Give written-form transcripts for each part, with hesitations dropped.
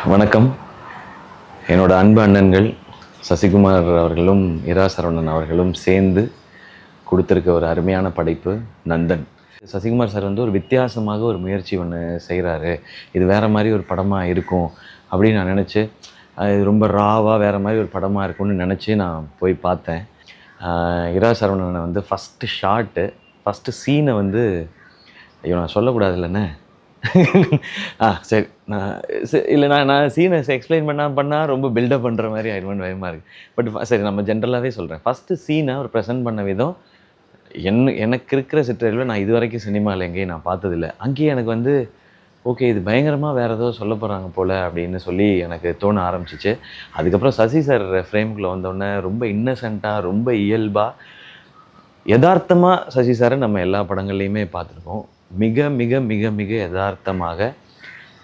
வணக்கம். என்னோட அன்பு அண்ணன்கள் சசிகுமார் அவர்களும் இரா சரவணன் அவர்களும் சேர்ந்து கொடுத்துருக்க ஒரு அருமையான படைப்பு நந்தன். சசிகுமார் சார் வந்து ஒரு வித்தியாசமாக ஒரு முயற்சி ஒன்று செய்கிறாரு, இது வேறு மாதிரி ஒரு படமாக இருக்கும் அப்படின்னு நான் நினச்சி, இது ரொம்ப ராவாக வேறு மாதிரி ஒரு படமாக இருக்கும்னு நினச்சி நான் போய் பார்த்தேன். இரா சரவணனை வந்து ஃபஸ்ட்டு சீனை வந்து ஐயோ நான் சொல்லக்கூடாது இல்லைண்ணே. சரி நான் இல்லை நான் சீனை எக்ஸ்பிளைன் பண்ணால் ரொம்ப பில்டப் பண்ணுற மாதிரி ஆயிடுவேன்னு பயமாக இருக்குது. பட் சரி நம்ம ஜென்ரலாகவே சொல்கிறேன். ஃபஸ்ட்டு சீனை அவர் ப்ரெசென்ட் பண்ண விதம் எனக்கு இருக்கிற சிற்றறிவில் நான் இது வரைக்கும் சினிமாவில் எங்கேயும் நான் பார்த்ததில்ல. அங்கேயே எனக்கு வந்து ஓகே இது பயங்கரமாக வேறு ஏதோ சொல்ல போகிறாங்க போல் அப்படின்னு சொல்லி எனக்கு தோண ஆரம்பிச்சிச்சு. அதுக்கப்புறம் சசி சார் ஃப்ரேமுக்குள்ளே வந்தோடனே ரொம்ப இன்னசென்ட்டாக, ரொம்ப இயல்பாக, யதார்த்தமாக சசி சாரை நம்ம எல்லா படங்கள்லையுமே பார்த்துருக்கோம். மிக மிக மிக மிக யதார்த்தமாக,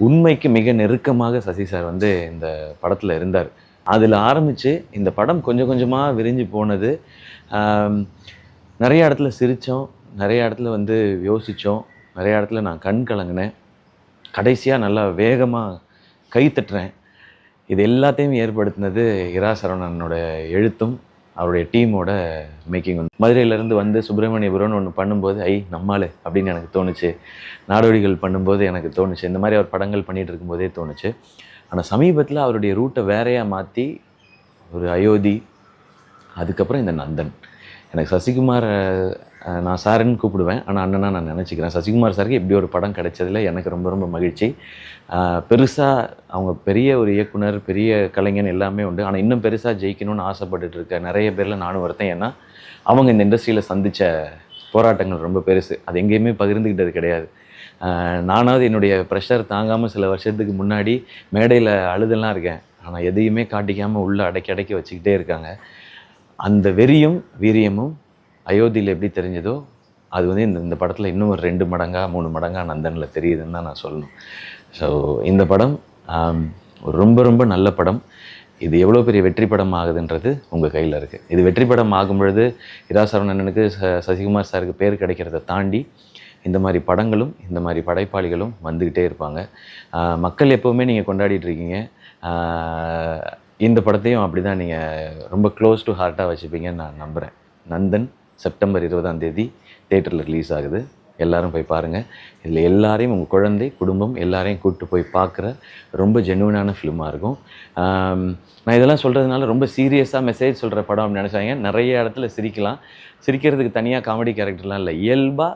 உண்மைக்கு மிக நெருக்கமாக சசி சார் வந்து இந்த படத்தில் இருந்தார். அதில் ஆரம்பித்து இந்த படம் கொஞ்சம் கொஞ்சமாக விரிஞ்சு போனது. நிறைய இடத்துல சிரித்தோம், நிறைய இடத்துல வந்து யோசித்தோம், நிறைய இடத்துல நான் கண் கலங்கினேன், கடைசியாக நல்லா வேகமாக கை தட்டுறேன். இது எல்லாத்தையும் ஏற்படுத்தினது இரா சரவணனோட எழுத்தும் அவருடைய டீமோட மேக்கிங். மதுரையிலேருந்து வந்து சுப்பிரமணியபுரம்னு ஒன்று பண்ணும்போது நம்மால் அப்படின்னு எனக்கு தோணுச்சு. நாடோடிகள் பண்ணும்போது எனக்கு தோணுச்சு. இந்த மாதிரி அவர் படங்கள் பண்ணிகிட்டு இருக்கும்போதே தோணுச்சு. ஆனால் சமீபத்தில் அவருடைய ரூட்டை வேறையாக மாற்றி ஒரு அயோத்தி, அதுக்கப்புறம் இந்த நந்தன். எனக்கு சசிகுமார் நான் சாருன்னு கூப்பிடுவேன், ஆனால் அண்ணனாக நான் நினச்சிக்கிறேன். சசிகுமார் சாருக்கு இப்படி ஒரு படம் கிடைச்சதில் எனக்கு ரொம்ப ரொம்ப மகிழ்ச்சி. பெருசாக அவங்க பெரிய ஒரு இயக்குனர், பெரிய கலைஞன் எல்லாமே உண்டு. ஆனால் இன்னும் பெருசாக ஜெயிக்கணும்னு ஆசைப்பட்டுட்டு இருக்க நிறைய பேரில் நானும் ஒருத்தன். ஏன்னா அவங்க இந்த இண்டஸ்ட்ரியில் சந்தித்த போராட்டங்கள் ரொம்ப பெருசு. அது எங்கேயுமே பகிர்ந்துக்கிட்டது கிடையாது. நானாவது என்னுடைய ப்ரெஷர் தாங்காமல் சில வருஷத்துக்கு முன்னாடி மேடையில் அழுதெல்லாம் இருக்கேன். ஆனால் எதையுமே காட்டிக்காமல் உள்ளே அடக்கி வச்சுக்கிட்டே இருக்காங்க. அந்த வெறியும் வீரியமும் அயோத்தியில் எப்படி தெரிஞ்சதோ அது வந்து இந்த படத்தில் இன்னும் ஒரு 2 மடங்கா 3 மடங்கா நந்தனில் தெரியுதுன்னு தான் நான் சொல்லணும். ஸோ இந்த படம் ரொம்ப ரொம்ப நல்ல படம். இது எவ்வளோ பெரிய வெற்றி படம் ஆகுதுன்றது உங்கள் கையில் இருக்குது. இது வெற்றி படம் ஆகும் பொழுது இரா சரவணனுக்கு சசிகுமார் சாருக்கு பேர் கிடைக்கிறத தாண்டி இந்த மாதிரி படங்களும் இந்த மாதிரி படைப்பாளிகளும் வந்துக்கிட்டே இருப்பாங்க. மக்கள் எப்போவுமே நீங்கள் கொண்டாடிட்டு இருக்கீங்க. இந்த படத்தையும் அப்படி தான் நீங்கள் ரொம்ப க்ளோஸ் டு ஹார்ட்டாக வச்சுப்பீங்கன்னு நான் நம்புகிறேன். நந்தன் செப்டம்பர் 20ஆம் தேதி தேட்டரில் ரிலீஸ் ஆகுது. எல்லோரும் போய் பாருங்கள். இதில் எல்லாரையும் உங்கள் குழந்தை, குடும்பம் எல்லாரையும் கூப்பிட்டு போய் பார்க்குற ரொம்ப ஜென்யூனான ஃபிலிமாக இருக்கும். நான் இதெல்லாம் சொல்கிறதுனால ரொம்ப சீரியஸாக மெசேஜ் சொல்கிற படம் அப்படின்னு நினச்சாங்க. நிறைய இடத்துல சிரிக்கலாம். சிரிக்கிறதுக்கு தனியாக காமெடி கேரக்டர்லாம் இல்லை. இயல்பாக